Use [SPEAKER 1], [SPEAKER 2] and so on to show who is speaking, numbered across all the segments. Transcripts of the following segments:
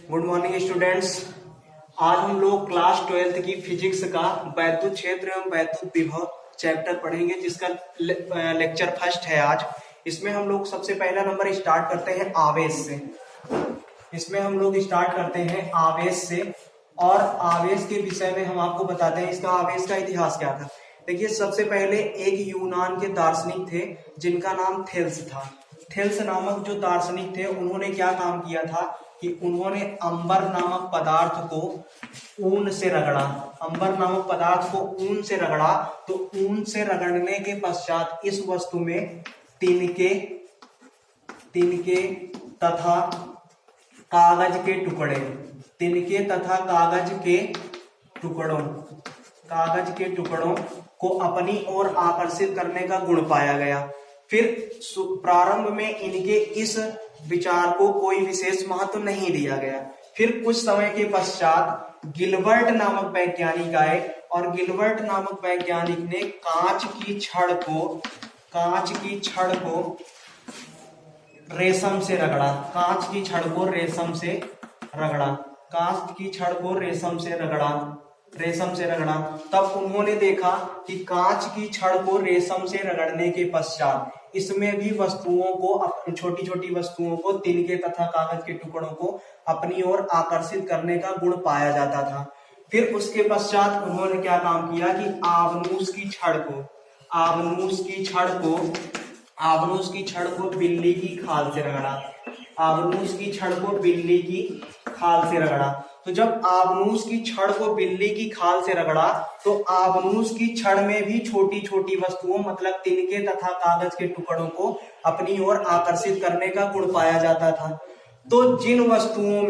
[SPEAKER 1] Good morning students. आज हम लोग क्लास 12th की फिजिक्स का वैद्युत क्षेत्र एवं वैद्युत विभव चैप्टर पढ़ेंगे, जिसका लेक्चर फर्स्ट है आज। इसमें हम लोग सबसे पहला नंबर स्टार्ट करते हैं आवेश से। आवेश से और आवेश के विषय में हम आपको बताते हैं इसका आवेश का इतिहास क्या था। देखिए, सबसे पहले एक यूनान के दार्शनिक थे जिनका नाम थेल्स था। थेल्स नामक जो दार्शनिक थे, उन्होंने क्या काम किया था कि उन्होंने अंबर नामक पदार्थ को ऊन से रगड़ा। तो ऊन से रगड़ने के पश्चात इस वस्तु में तिनके तथा कागज के टुकड़ों को अपनी ओर आकर्षित करने का गुण पाया गया। फिर प्रारंभ में इनके इस विचार को कोई विशेष महत्व नहीं दिया गया। फिर कुछ समय के पश्चात गिलबर्ट नामक वैज्ञानिक आए और गिलबर्ट नामक वैज्ञानिक ने कांच की छड़ को रेशम से रगड़ा। तब उन्होंने देखा कि कांच की छड़ को रेशम से रगड़ने के पश्चात इसमें भी छोटी छोटी वस्तुओं को तिनके तथा कागज के टुकड़ों को अपनी ओर आकर्षित करने का गुण पाया जाता था। फिर उसके पश्चात उन्होंने क्या काम किया कि आबनूस की छड़ को बिल्ली की खाल से रगड़ा। तो जब आबनूस की छड़ को बिल्ली की खाल से रगड़ा तो आबनूस की छड़ में भी छोटी छोटी वस्तुओं मतलब तिनके तथा कागज के टुकड़ों को अपनी ओर आकर्षित करने का गुण पाया जाता था। तो जिन वस्तुओं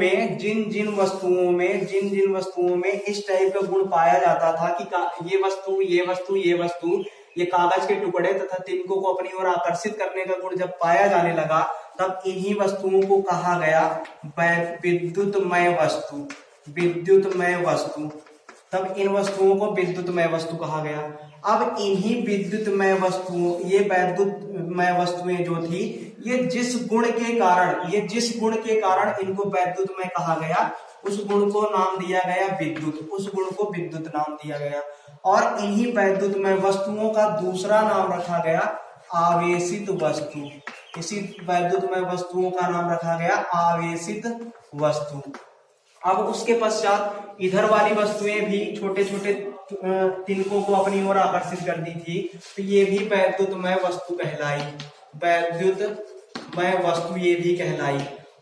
[SPEAKER 1] में इस टाइप का गुण पाया जाता था कि ये कागज के टुकड़े तथा तिनकों को अपनी ओर आकर्षित करने का गुण जब पाया जाने लगा, तब इन्हीं वस्तुओं को कहा गया विद्युतमय वस्तु। तब इन वस्तुओं को विद्युतमय वस्तु कहा गया। अब इन्हीं विद्युतमय वस्तुएं जो थी, ये जिस गुण के कारण इनको वैद्युतमय कहा गया, उस गुण को नाम दिया गया विद्युत नाम दिया गया। और इन्हीं वैद्युतमय वस्तुओं का दूसरा नाम रखा गया आवेशित वस्तु। इसी वैद्युतमय वस्तुओं का नाम रखा गया आवेशित वस्तु। अब उसके पश्चात इधर वाली वस्तुएं भी छोटे छोटे तिनकों को अपनी ओर आकर्षित करती थी, तो ये भी वैद्युतमय वस्तु कहलाई।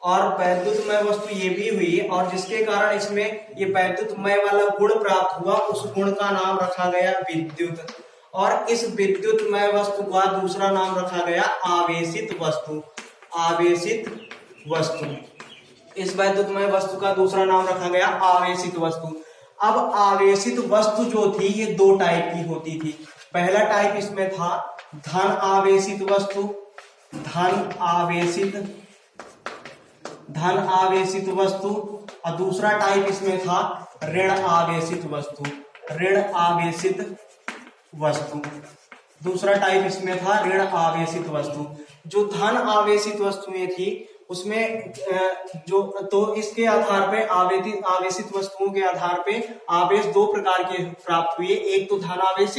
[SPEAKER 1] और वैद्युतमय वस्तु ये भी हुई, और जिसके कारण इसमें ये वैद्युतमय वाला गुण प्राप्त हुआ, उस गुण का नाम रखा गया विद्युत। और इस विद्युतमय वस्तु का दूसरा नाम रखा गया आवेशित वस्तु। इस वैद्युतमय वस्तु का दूसरा नाम रखा गया आवेशित वस्तु। अब आवेशित वस्तु जो थी, ये दो टाइप की होती थी। पहला टाइप इसमें था धन आवेशित वस्तु, और दूसरा टाइप इसमें था ऋण आवेशित वस्तु। जो धन आवेशित वस्तुएं थी उसमें इसके आधार पे आवेशित वस्तुओं के आधार पे आवेश दो प्रकार के प्राप्त हुए। एक तो धनावेश,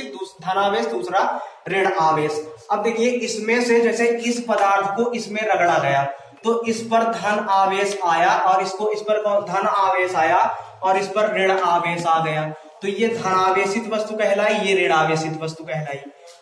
[SPEAKER 1] दूसरा ऋण आवेश। अब देखिए, इसमें से जैसे इस पदार्थ को इसमें रगड़ा गया तो इस पर धन आवेश आया, और इस पर धन आवेश आया और इस पर ऋण आवेश आ गया। तो ये धनावेशित वस्तु कहलाई, ये ऋण आवेशित वस्तु कहलाई।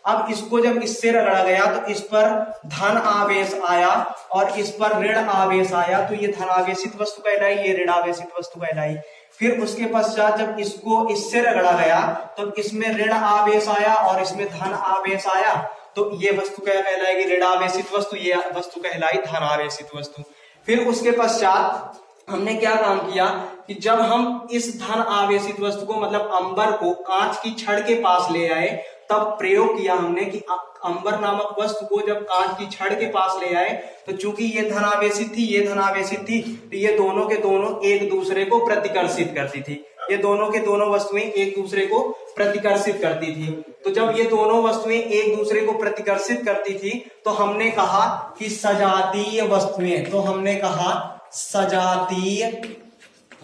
[SPEAKER 1] अब इसको जब इससे रगड़ा गया तो इस पर धन आवेश आया और इस पर ऋण आवेश आया, तो ये धनावेशित वस्तु कहलाई, ये ऋण आवेशित वस्तु कहलाई। फिर उसके पश्चात जब इसको इससे रगड़ा गया तो इसमें ऋण आवेश आया और इसमें धन आवेश आया, तो ये वस्तु क्या कहलाएगी? ऋण आवेशित वस्तु। ये वस्तु कहलाई धन आवेशित वस्तु। फिर उसके पश्चात हमने क्या काम किया कि जब हम इस धन आवेशित वस्तु को मतलब अंबर को कांच की छड़ के पास ले आए, तब प्रयोग किया हमने कि अंबर नामक वस्तु को जब कांच की छड़ के पास ले आए, तो चूंकि ये धनावेशित थी, तो ये दोनों के दोनों एक दूसरे को प्रतिकर्षित करती थी। ये दोनों के दोनों वस्तुएं एक दूसरे को प्रतिकर्षित करती थी। तो जब ये दोनों वस्तुएं एक दूसरे को प्रतिकर्षित करती थी, तो हमने कहा कि सजातीय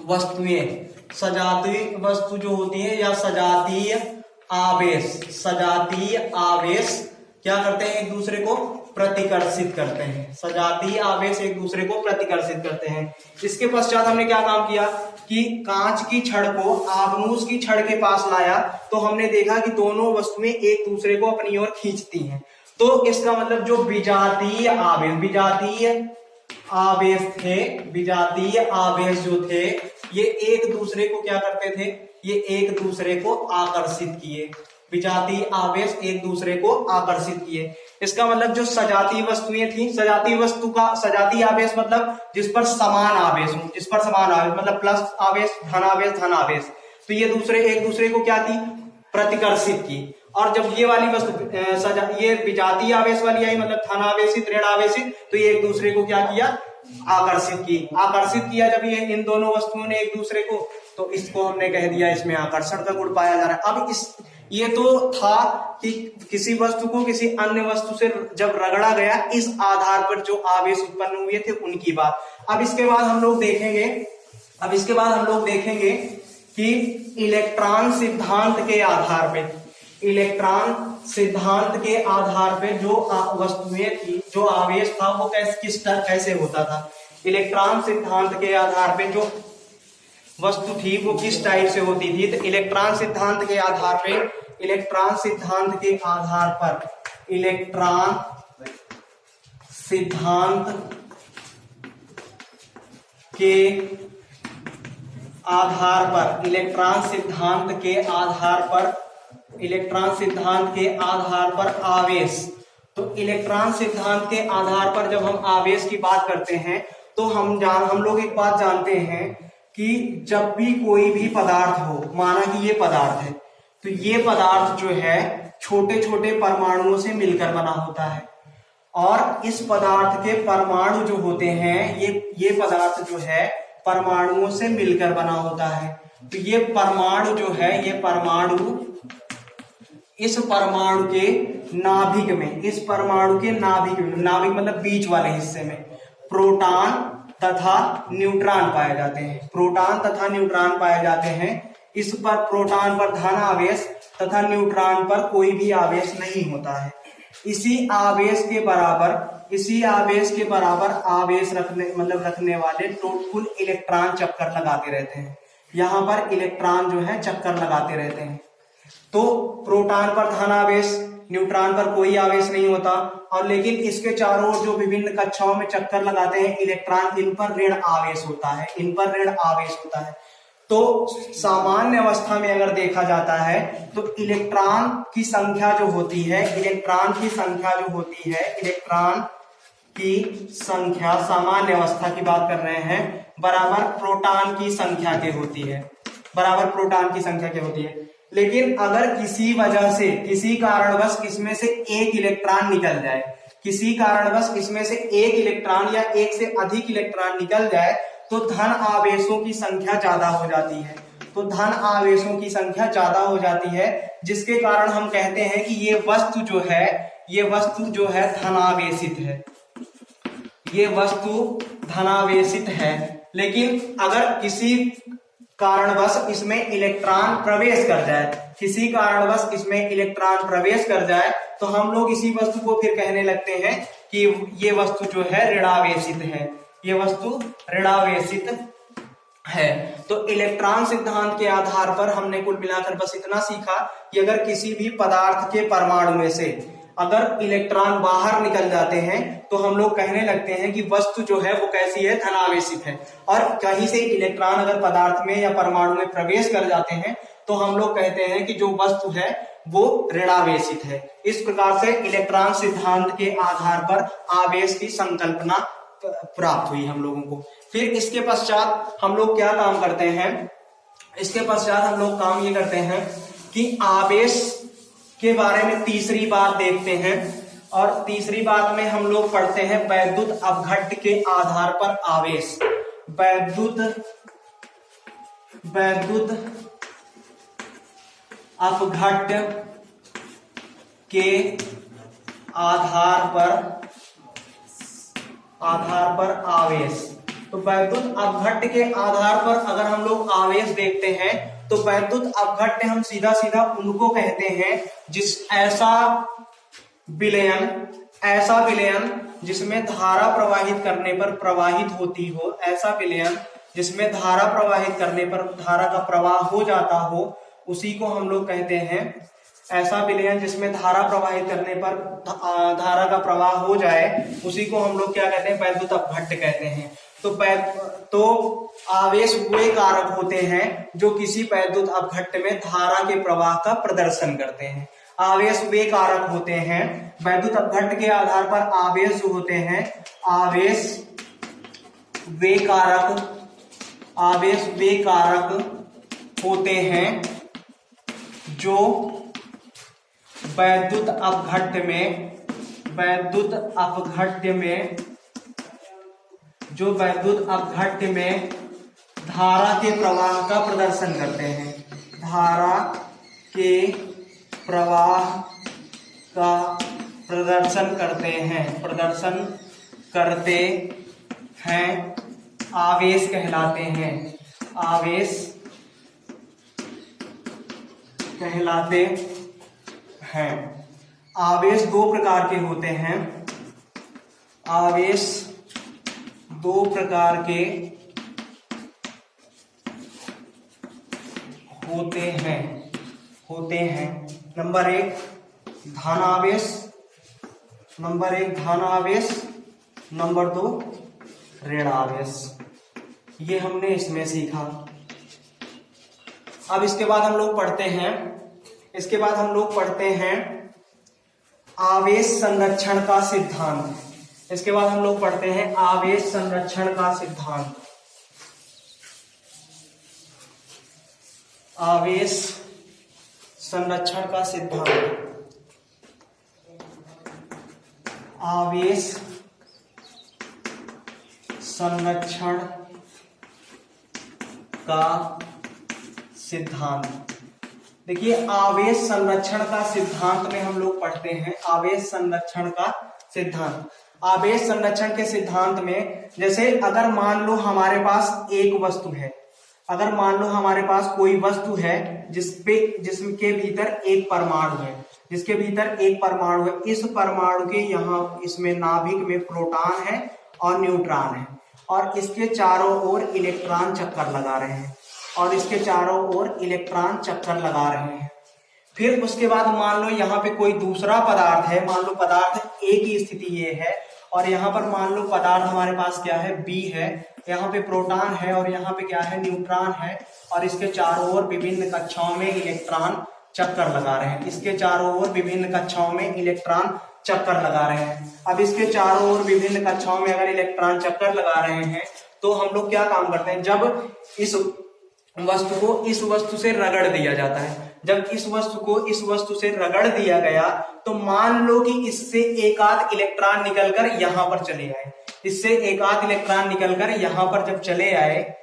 [SPEAKER 1] वस्तुएं, सजातीय वस्तु जो होती है या सजातीय आवेश क्या करते हैं, एक दूसरे को प्रतिकर्षित करते हैं। सजातीय आवेश एक दूसरे को प्रतिकर्षित करते हैं। इसके पश्चात हमने क्या काम किया कि कांच की छड़ को आबनूस की छड़ के पास लाया, तो हमने देखा कि दोनों वस्तुएं एक दूसरे को अपनी ओर खींचती हैं। तो इसका मतलब जो विजातीय आवेश जो थे ये एक दूसरे को क्या करते थे, ये एक दूसरे को आकर्षित किए। विजातीय आवेश एक दूसरे को आकर्षित किए। इसका मतलब जो सजातीय वस्तुएं थी, सजातीय आवेश मतलब जिस पर समान आवेश हो, मतलब प्लस आवेश, धन आवेश, तो ये एक दूसरे को क्या की, प्रतिकर्षित की। और जब ये वाली वस्तु ये विजातीय आवेश वाली आई, मतलब धन आवेशित, ऋण आवेशित, तो ये एक दूसरे को क्या किया, आकर्षित किया। जब ये इन दोनों वस्तुओं ने एक दूसरे को, तो इसको हमने कह दिया इसमें आकर्षण का गुण पाया जा रहा है। अब ये तो था कि किसी वस्तु को किसी अन्य वस्तु से जब रगड़ा गया, इस आधार पर जो आवेश उत्पन्न हुए थे उनकी बात। अब इसके बाद हम लोग देखेंगे कि इलेक्ट्रॉन सिद्धांत के आधार पे जो वस्तुएं थी, जो आवेश था, वो कैसे होता था। इलेक्ट्रॉन सिद्धांत के आधार पे जो वस्तु थी वो किस टाइप से होती थी। तो इलेक्ट्रॉन सिद्धांत के आधार पर इलेक्ट्रॉन सिद्धांत के आधार पर आवेश, तो इलेक्ट्रॉन सिद्धांत के आधार पर जब हम आवेश की बात करते हैं, तो हम लोग एक बात जानते हैं कि जब भी कोई भी पदार्थ हो, माना कि ये पदार्थ है, तो ये पदार्थ जो है छोटे छोटे परमाणुओं से मिलकर बना होता है। और इस पदार्थ के परमाणु जो होते हैं, ये पदार्थ जो है परमाणुओं से मिलकर बना होता है। तो ये परमाणु जो है, ये परमाणु इस परमाणु के नाभिक में, नाभिक मतलब बीच वाले हिस्से में प्रोटॉन तथा न्यूट्रॉन पाए जाते हैं। इस पर प्रोटॉन पर धन आवेश तथा न्यूट्रॉन पर कोई भी आवेश नहीं होता है। इसी आवेश के बराबर आवेश रखने वाले कुल इलेक्ट्रॉन चक्कर लगाते रहते हैं। यहाँ पर इलेक्ट्रॉन जो है चक्कर लगाते रहते हैं। तो प्रोटॉन पर धन आवेश, न्यूट्रॉन पर कोई आवेश नहीं होता, और लेकिन इसके चारों ओर जो विभिन्न कक्षाओं में चक्कर लगाते हैं इलेक्ट्रॉन, इन पर ऋण आवेश होता है। तो सामान्य अवस्था में अगर देखा जाता है तो इलेक्ट्रॉन की संख्या जो होती है, सामान्य अवस्था की बात कर रहे हैं, बराबर प्रोटॉन की संख्या के होती है। लेकिन अगर किसी वजह से, किसी कारणवश इसमें से एक इलेक्ट्रॉन निकल जाए, या एक से अधिक इलेक्ट्रॉन निकल जाए, तो धन आवेशों की संख्या ज्यादा हो जाती है। जिसके कारण हम कहते हैं कि ये वस्तु जो है धनावेशित है। लेकिन अगर किसी कारणवश इसमें इलेक्ट्रॉन प्रवेश कर जाए, तो हम लोग इसी वस्तु को फिर कहने लगते हैं कि ये वस्तु जो है ऋणावेशित है। तो इलेक्ट्रॉन सिद्धांत के आधार पर हमने कुल मिलाकर बस इतना सीखा कि अगर किसी भी पदार्थ के परमाणु में से अगर इलेक्ट्रॉन बाहर निकल जाते हैं, तो हम लोग कहने लगते हैं कि वस्तु जो है वो कैसी है, धनावेशित है। और कहीं से इलेक्ट्रॉन अगर पदार्थ में या परमाणु में प्रवेश कर जाते हैं, तो हम लोग कहते हैं कि जो वस्तु है वो ऋणावेशित है। इस प्रकार से इलेक्ट्रॉन सिद्धांत के आधार पर आवेश की संकल्पना प्राप्त हुई हम लोगों को। फिर इसके पश्चात हम लोग क्या काम करते हैं, हम लोग काम ये करते हैं कि आवेश के बारे में तीसरी बात देखते हैं। और तीसरी बात में हम लोग पढ़ते हैं वैद्युत अपघट्ट के आधार पर आवेश। वैद्युत अपघट्ट के आधार पर आवेश। तो वैद्युत अपघट्ट के आधार पर अगर हम लोग आवेश देखते हैं तो वैद्युत अपघट्ट हम सीधा सीधा उनको कहते हैं ऐसा विलयन जिसमें धारा प्रवाहित करने पर प्रवाहित होती हो, ऐसा विलयन जिसमें धारा प्रवाहित करने पर धारा का प्रवाह हो जाता हो, उसी को हम लोग कहते हैं, ऐसा विलयन जिसमें धारा प्रवाहित करने पर धारा का प्रवाह हो जाए, उसी को हम लोग क्या कहते हैं, वैद्युत अपघट्ट कहते हैं। तो आवेश वे कारक होते हैं जो किसी वैद्युत अपघट्ट में धारा के प्रवाह का प्रदर्शन करते हैं। आवेश वे कारक होते हैं, वैद्युत अपघट्ट के आधार पर आवेश जो होते हैं, आवेश वे कारक होते हैं जो वैद्युत अपघट्ट में धारा के प्रवाह का प्रदर्शन करते हैं, धारा के प्रवाह का प्रदर्शन करते हैं, आवेश कहलाते हैं। आवेश दो प्रकार के होते हैं, आवेश दो प्रकार के होते हैं। नंबर एक धन आवेश, नंबर दो ऋण आवेश। ये हमने इसमें सीखा। अब इसके बाद हम लोग पढ़ते हैं आवेश संरक्षण का सिद्धांत। इसके बाद हम लोग पढ़ते हैं आवेश संरक्षण का सिद्धांत। आवेश संरक्षण का सिद्धांत, आवेश संरक्षण का सिद्धांत। देखिए आवेश संरक्षण का सिद्धांत में हम लोग पढ़ते हैं आवेश संरक्षण का सिद्धांत। आवेश संरक्षण के सिद्धांत में जैसे अगर मान लो हमारे पास एक वस्तु है, अगर मान लो हमारे पास कोई वस्तु है जिसके भीतर एक परमाणु है, इस परमाणु के यहाँ इसमें नाभिक में प्रोटॉन है और न्यूट्रॉन है और इसके चारों ओर इलेक्ट्रॉन चक्कर लगा रहे हैं फिर उसके बाद मान लो यहाँ पे कोई दूसरा पदार्थ है, मान लो पदार्थ ए की स्थिति ये है और यहाँ पर मान लो पदार्थ हमारे पास क्या है, बी है, यहाँ पे प्रोटॉन है और यहाँ पे क्या है, न्यूट्रॉन है और इसके चारों ओर विभिन्न कक्षाओं में इलेक्ट्रॉन चक्कर लगा रहे हैं, इसके चारों ओर विभिन्न कक्षाओं में इलेक्ट्रॉन चक्कर लगा रहे हैं। अब इसके चारों ओर विभिन्न कक्षाओं में अगर इलेक्ट्रॉन चक्कर लगा रहे हैं तो हम लोग क्या काम करते हैं, जब इस वस्तु को इस वस्तु से रगड़ दिया जाता है, जब इस वस्तु को इस वस्तु से रगड़ दिया गया तो मान लो कि इससे एक आध इलेक्ट्रॉन निकलकर यहाँ पर चले आए, इससे एक आध इलेक्ट्रॉन निकलकर यहाँ पर जब चले आए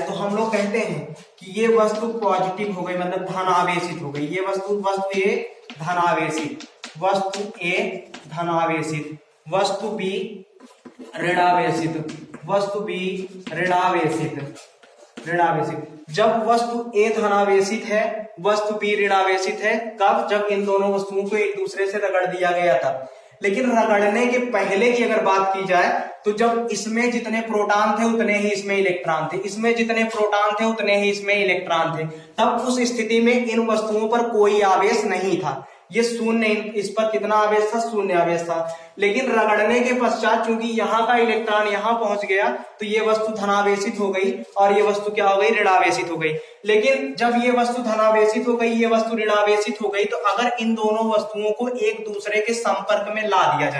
[SPEAKER 1] तो हम लोग कहते हैं कि ये वस्तु पॉजिटिव हो गई, मतलब धनावेशित हो गई। ये वस्तु ए धनावेशित, वस्तु ए धनावेशित, वस्तु बी ऋणावेशित, वस्तु बी ऋणावेशित। जब वस्तु ए धनावेशित है, वस्तु बी ऋणावेशित है, कब, जब इन दोनों वस्तुओं को एक दूसरे से रगड़ दिया गया तब। लेकिन रगड़ने के पहले की अगर बात की जाए तो जब इसमें जितने प्रोटॉन थे उतने ही इसमें इलेक्ट्रॉन थे, इसमें जितने प्रोटॉन थे उतने ही इसमें इलेक्ट्रॉन थे, तब उस स्थिति में इन वस्तुओं पर कोई आवेश नहीं था, ये शून्य, इस पर कितना आवेश था, शून्य आवेश था। लेकिन रगड़ने के पश्चात चूंकि यहाँ का इलेक्ट्रॉन यहाँ पहुंच गया तो ये वस्तु धनावेशित हो गई और ये वस्तु क्या हो गई, ऋणावेशित हो गई। लेकिन जब ये वस्तु धनावेशित हो गई, ये वस्तु ऋणावेशित हो गई, तो अगर इन दोनों वस्तुओं को एक दूसरे के संपर्क में ला दिया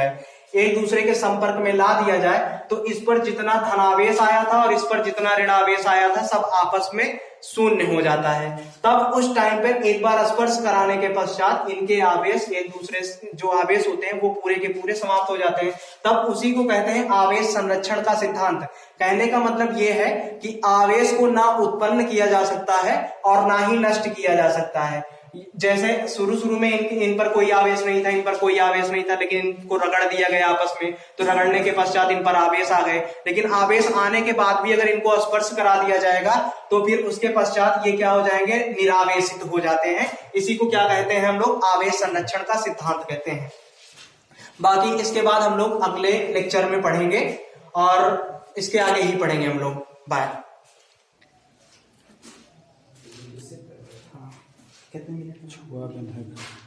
[SPEAKER 1] जाए, तो इस पर जितना धनावेश आया था और इस पर जितना ऋणावेश आया था सब आपस में शून्य हो जाता है। तब उस टाइम पर एक बार स्पर्श कराने के पश्चात इनके आवेश एक दूसरे जो आवेश होते हैं वो पूरे के पूरे समाप्त हो जाते हैं। तब उसी को कहते हैं आवेश संरक्षण का सिद्धांत। कहने का मतलब ये है कि आवेश को ना उत्पन्न किया जा सकता है और ना ही नष्ट किया जा सकता है। जैसे शुरू में इन पर कोई आवेश नहीं था, इन पर कोई आवेश नहीं था, लेकिन इनको रगड़ दिया गया आपस में, तो रगड़ने के पश्चात इन पर आवेश आ गए। लेकिन आवेश आने के बाद भी अगर इनको स्पर्श करा दिया जाएगा तो फिर उसके पश्चात ये क्या हो जाएंगे, निरावेशित हो जाते हैं। इसी को क्या कहते हैं हम लोग, आवेश संरक्षण का सिद्धांत कहते हैं। बाकी इसके बाद हम लोग अगले लेक्चर में पढ़ेंगे और इसके आगे ही पढ़ेंगे हम लोग। बाय। कितने मिनट?